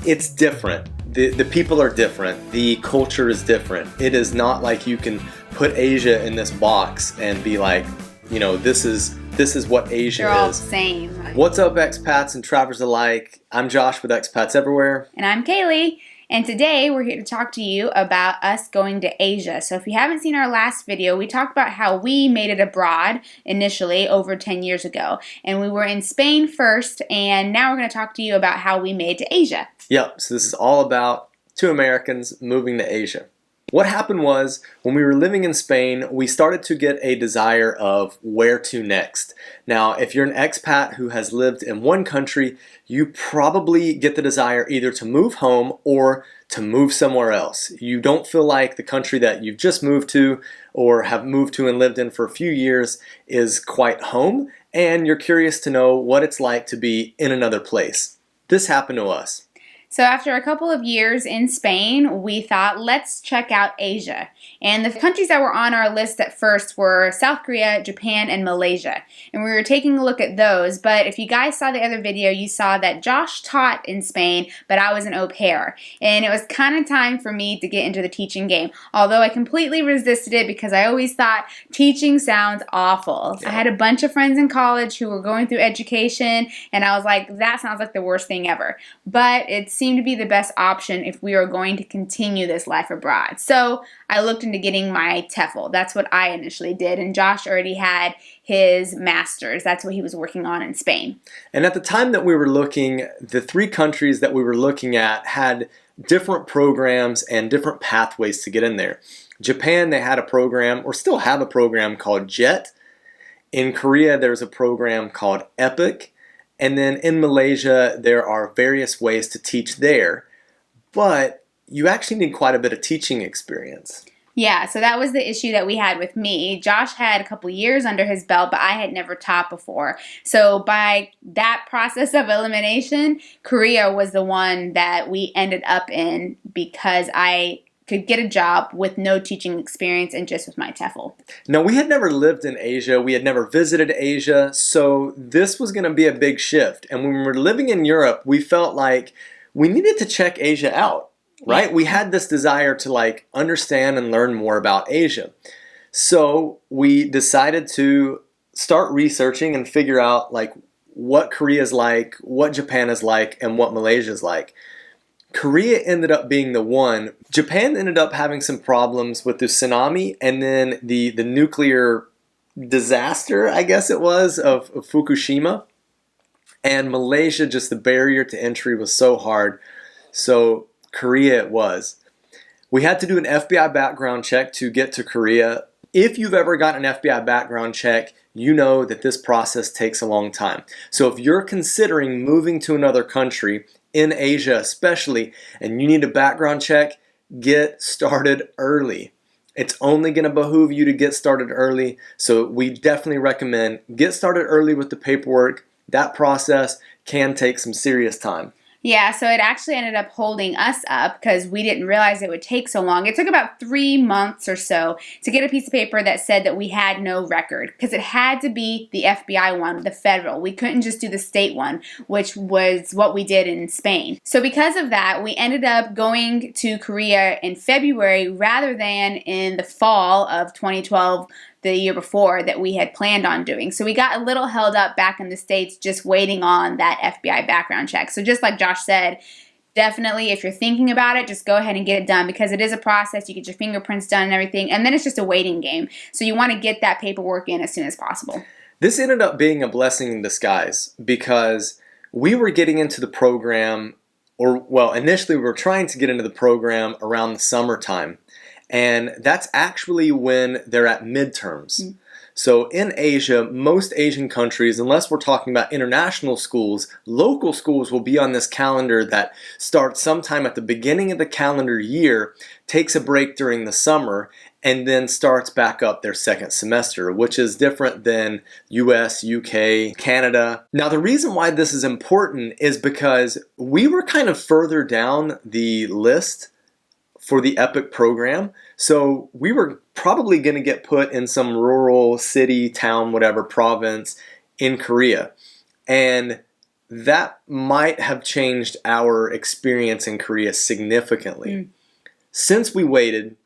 It's different. The people are different. The culture is different. It is not like you can put Asia in this box and be like, this is what Asia is. They're all the same. What's up, expats and travelers alike? I'm Josh with Expats Everywhere. And I'm Kaylee. And today we're here to talk to you about us going to Asia. So if you haven't seen our last video, we talked about how we made it abroad initially over 10 years ago. And we were in Spain first, and now we're going to talk to you about how we made to Asia. Yep, so this is all about two Americans moving to Asia. What happened was, when we were living in Spain, we started to get a desire of where to next. Now, if you're an expat who has lived in one country, you probably get the desire either to move home or to move somewhere else. You don't feel like the country that you've just moved to or have moved to and lived in for a few years is quite home, and you're curious to know what it's like to be in another place. This happened to us. So after a couple of years in Spain, we thought, let's check out Asia. And the countries that were on our list at first were South Korea, Japan, and Malaysia. And we were taking a look at those, but if you guys saw the other video, you saw that Josh taught in Spain, but I was an au pair. And it was kind of time for me to get into the teaching game, although I completely resisted it because I always thought teaching sounds awful. Yeah. I had a bunch of friends in college who were going through education, and I was like, that sounds like the worst thing ever. But it's seemed to be the best option if we are going to continue this life abroad. So I looked into getting my TEFL. That's what I initially did, and Josh already had his master's. That's what he was working on in Spain. And at the time that we were looking, the three countries that we were looking at had different programs and different pathways to get in there. Japan, they had a program, or still have a program, called JET. In Korea, there's a program called EPIC. And then in Malaysia, there are various ways to teach there, but you actually need quite a bit of teaching experience. Yeah, so that was the issue that we had with me. Josh had a couple years under his belt, but I had never taught before. So by that process of elimination, Korea was the one that we ended up in because I could get a job with no teaching experience and just with my TEFL. Now, we had never lived in Asia. We had never visited Asia. So this was going to be a big shift. And when we were living in Europe, we felt like we needed to check Asia out, right? Yeah. We had this desire to understand and learn more about Asia. So we decided to start researching and figure out what Korea is like, what Japan is like, and what Malaysia is like. Korea ended up being the one. Japan ended up having some problems with the tsunami and then the nuclear disaster, I guess it was, of Fukushima. And Malaysia, just the barrier to entry was so hard. So Korea it was. We had to do an FBI background check to get to Korea. If you've ever gotten an FBI background check, you know that this process takes a long time. So if you're considering moving to another country, in Asia especially, and you need a background check, get started early. It's only going to behoove you to get started early, so we definitely recommend get started early with the paperwork. That process can take some serious time. Yeah, so it actually ended up holding us up because we didn't realize it would take so long. It took about 3 months or so to get a piece of paper that said that we had no record because it had to be the FBI one, the federal. We couldn't just do the state one, which was what we did in Spain. So because of that, we ended up going to Korea in February rather than in the fall of 2012, the year before, that we had planned on doing. So we got a little held up back in the States just waiting on that FBI background check. So just like Josh said, definitely if you're thinking about it, just go ahead and get it done because it is a process. You get your fingerprints done and everything, and then it's just a waiting game. So you want to get that paperwork in as soon as possible. This ended up being a blessing in disguise because we were getting into the program, initially we were trying to get into the program around the summertime. And that's actually when they're at midterms. Mm. So in Asia, most Asian countries, unless we're talking about international schools, local schools will be on this calendar that starts sometime at the beginning of the calendar year, takes a break during the summer, and then starts back up their second semester, which is different than US, UK, Canada. Now, the reason why this is important is because we were kind of further down the list for the EPIC program. So we were probably going to get put in some rural city, town, whatever, province in Korea. And that might have changed our experience in Korea significantly. Since we waited,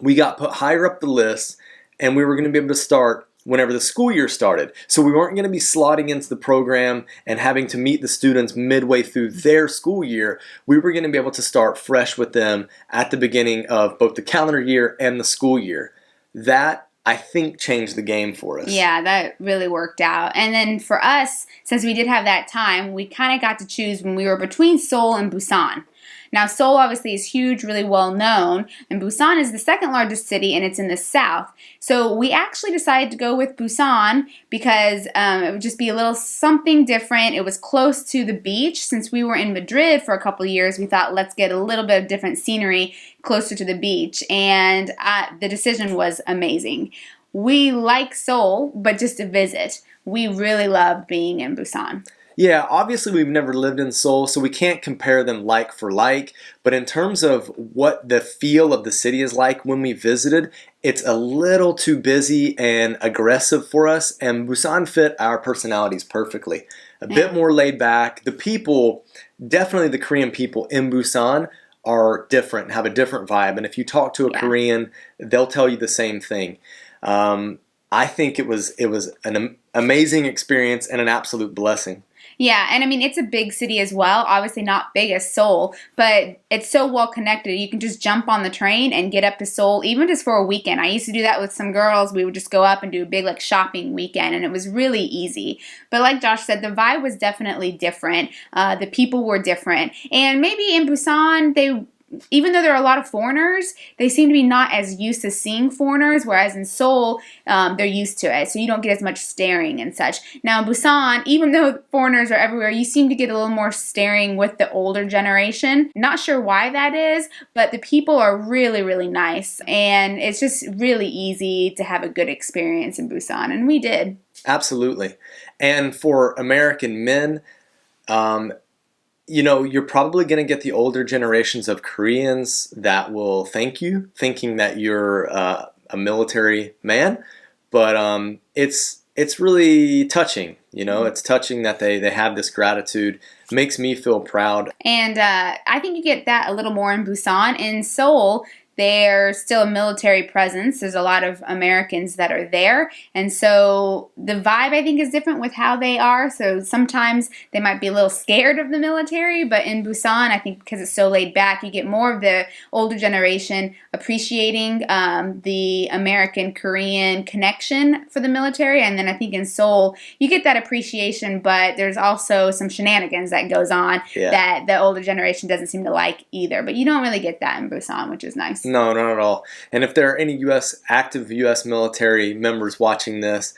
we got put higher up the list, and we were going to be able to start whenever the school year started. So we weren't going to be slotting into the program and having to meet the students midway through their school year. We were going to be able to start fresh with them at the beginning of both the calendar year and the school year. That, I think, changed the game for us. Yeah, that really worked out. And then for us, since we did have that time, we kind of got to choose when we were between Seoul and Busan. Now, Seoul obviously is huge, really well known, and Busan is the second largest city, and it's in the south. So we actually decided to go with Busan because it would just be a little something different. It was close to the beach. Since we were in Madrid for a couple of years, we thought, let's get a little bit of different scenery closer to the beach, and the decision was amazing. We like Seoul, but just to visit. We really loved being in Busan. Yeah, obviously we've never lived in Seoul, so we can't compare them like for like. But in terms of what the feel of the city is like when we visited, it's a little too busy and aggressive for us, and Busan fit our personalities perfectly. A bit more laid back. The people, definitely the Korean people in Busan, are different, have a different vibe. And if you talk to a Korean, they'll tell you the same thing. I think it was an amazing experience and an absolute blessing. Yeah, and I mean, it's a big city as well. Obviously not big as Seoul, but it's so well connected. You can just jump on the train and get up to Seoul, even just for a weekend. I used to do that with some girls. We would just go up and do a big like shopping weekend, and it was really easy. But like Josh said, the vibe was definitely different. The people were different. And maybe in Busan, even though there are a lot of foreigners, they seem to be not as used to seeing foreigners, whereas in Seoul, they're used to it, so you don't get as much staring and such. Now in Busan, even though foreigners are everywhere, you seem to get a little more staring with the older generation. Not sure why that is, but the people are really, really nice, and it's just really easy to have a good experience in Busan, and we did. Absolutely. And for American men, you're probably going to get the older generations of Koreans that will thank you, thinking that you're a military man. But it's really touching. It's touching that they have this gratitude. It makes me feel proud. And I think you get that a little more in Busan. In Seoul, there's still a military presence. There's a lot of Americans that are there. And so the vibe, I think, is different with how they are. So sometimes they might be a little scared of the military. But in Busan, I think because it's so laid back, you get more of the older generation appreciating the American-Korean connection for the military. And then I think in Seoul, you get that appreciation, but there's also some shenanigans that goes on that the older generation doesn't seem to like either. But you don't really get that in Busan, which is nice. No, not at all. And if there are any active U.S. military members watching this,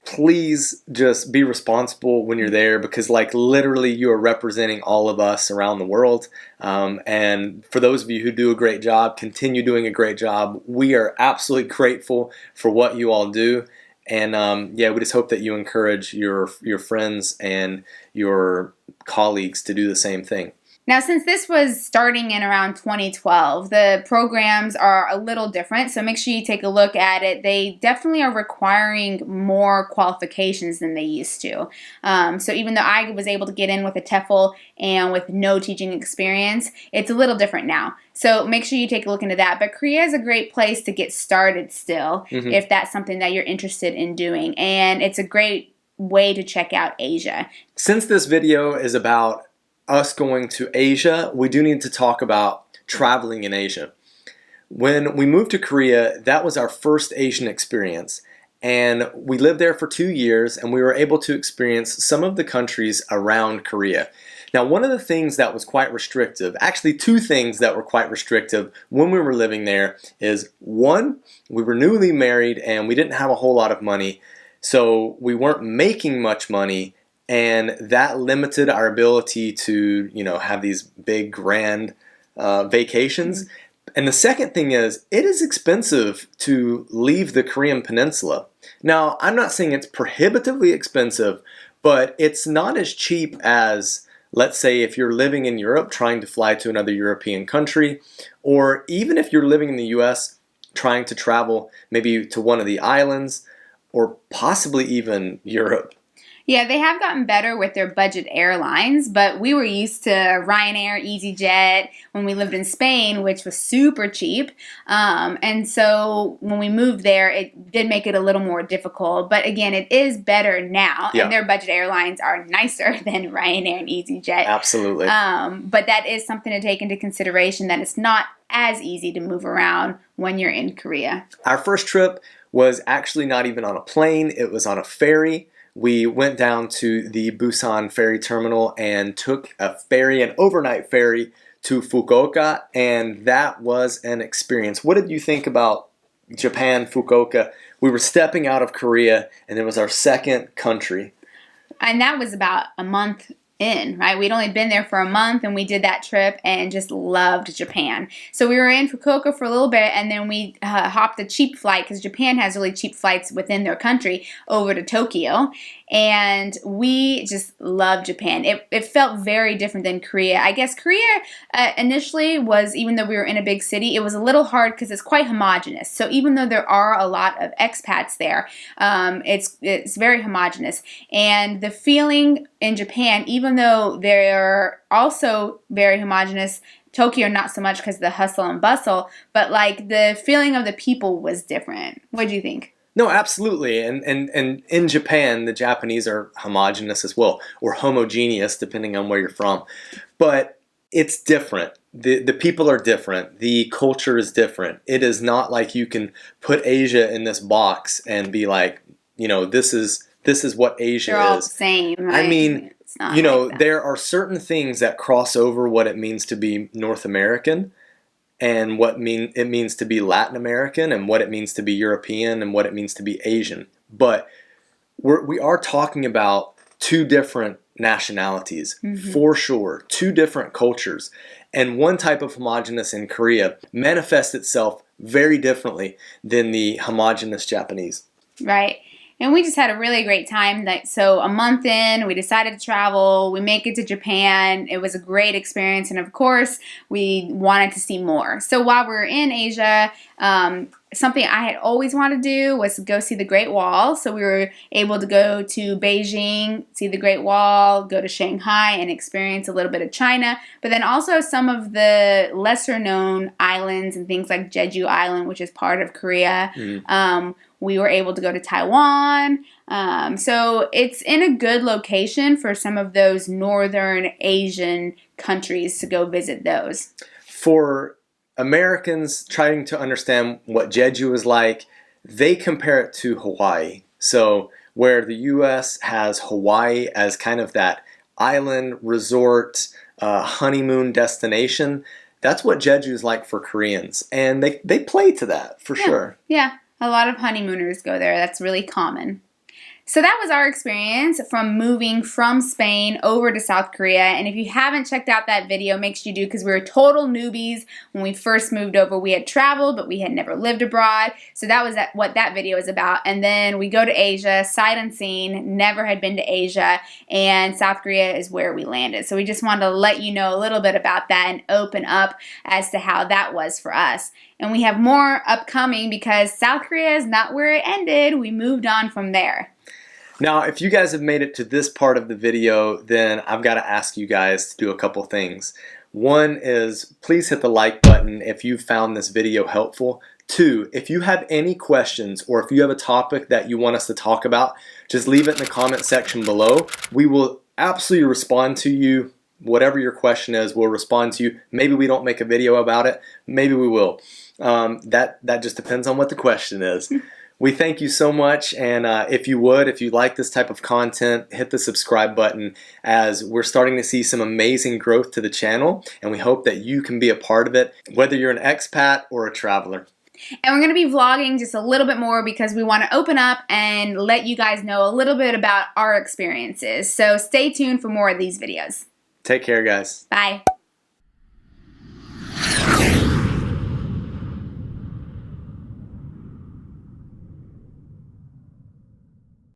please just be responsible when you're there, because literally you are representing all of us around the world. And for those of you who do a great job, continue doing a great job. We are absolutely grateful for what you all do. And we just hope that you encourage your friends and your colleagues to do the same thing. Now, since this was starting in around 2012, the programs are a little different, so make sure you take a look at it. They definitely are requiring more qualifications than they used to. So even though I was able to get in with a TEFL and with no teaching experience, it's a little different now. So make sure you take a look into that. But Korea is a great place to get started still, if that's something that you're interested in doing. And it's a great way to check out Asia. Since this video is about us going to Asia, we do need to talk about traveling in Asia. When we moved to Korea, that was our first Asian experience. And we lived there for 2 years, and we were able to experience some of the countries around Korea. Now, one of the things that was quite restrictive, actually two things that were quite restrictive when we were living there is, one, we were newly married and we didn't have a whole lot of money, so we weren't making much money. And that limited our ability to, have these big, grand vacations. And the second thing is, it is expensive to leave the Korean peninsula. Now, I'm not saying it's prohibitively expensive, but it's not as cheap as, let's say, if you're living in Europe trying to fly to another European country, or even if you're living in the US trying to travel maybe to one of the islands, or possibly even Europe. Yeah, they have gotten better with their budget airlines, but we were used to Ryanair, EasyJet when we lived in Spain, which was super cheap. And so when we moved there, it did make it a little more difficult. But again, it is better now, Yeah. and their budget airlines are nicer than Ryanair and EasyJet. Absolutely. But that is something to take into consideration, that it's not as easy to move around when you're in Korea. Our first trip was actually not even on a plane. It was on a ferry. We went down to the Busan ferry terminal and took a ferry, an overnight ferry, to Fukuoka, and that was an experience. What did you think about Japan, Fukuoka? We were stepping out of Korea, and it was our second country. And that was about a month in, right? We'd only been there for a month, and we did that trip and just loved Japan. So we were in Fukuoka for a little bit, and then we hopped a cheap flight, because Japan has really cheap flights within their country, over to Tokyo. And we just loved Japan. It felt very different than Korea. I guess Korea initially was, even though we were in a big city, it was a little hard because it's quite homogenous. So even though there are a lot of expats there, it's very homogenous. And the feeling in Japan, even though they're also very homogenous, Tokyo not so much because of the hustle and bustle, but like the feeling of the people was different. What do you think? No, absolutely. And in Japan, the Japanese are homogenous as well, or homogeneous, depending on where you're from. But it's different. The people are different. The culture is different. It is not like you can put Asia in this box and be like, this is what Asia They're all is. the same, right? I mean, it's not like that. there are certain things that cross over what it means to be North American, and what it means to be Latin American, and what it means to be European, and what it means to be Asian. But we are talking about two different nationalities, for sure, two different cultures. And one type of homogenous in Korea manifests itself very differently than the homogenous Japanese. Right. And we just had a really great time. So a month in, we decided to travel. We make it to Japan. It was a great experience. And of course, we wanted to see more. So while we were in Asia, something I had always wanted to do was go see the Great Wall. So we were able to go to Beijing, see the Great Wall, go to Shanghai, and experience a little bit of China. But then also some of the lesser known islands and things like Jeju Island, which is part of Korea. We were able to go to Taiwan. So it's in a good location for some of those northern Asian countries to go visit those. For Americans trying to understand what Jeju is like, they compare it to Hawaii. So where the U.S. has Hawaii as kind of that island resort honeymoon destination, that's what Jeju is like for Koreans. And they play to that for sure. Yeah. A lot of honeymooners go there. That's really common. So that was our experience from moving from Spain over to South Korea. And if you haven't checked out that video, make sure you do, because we were total newbies when we first moved over. We had traveled, but we had never lived abroad. So that was what that video is about. And then we go to Asia, sight unseen, never had been to Asia, and South Korea is where we landed. So we just wanted to let you know a little bit about that and open up as to how that was for us. And we have more upcoming because South Korea is not where it ended. We moved on from there. Now, if you guys have made it to this part of the video, then I've got to ask you guys to do a couple things. One is, please hit the like button if you found this video helpful. Two, if you have any questions or if you have a topic that you want us to talk about, just leave it in the comment section below. We will absolutely respond to you. Whatever your question is, we'll respond to you. Maybe we don't make a video about it. Maybe we will. That just depends on what the question is. We thank you so much, and if you like this type of content, hit the subscribe button, as we're starting to see some amazing growth to the channel, and we hope that you can be a part of it, whether you're an expat or a traveler. And we're going to be vlogging just a little bit more because we want to open up and let you guys know a little bit about our experiences. So stay tuned for more of these videos. Take care, guys. Bye.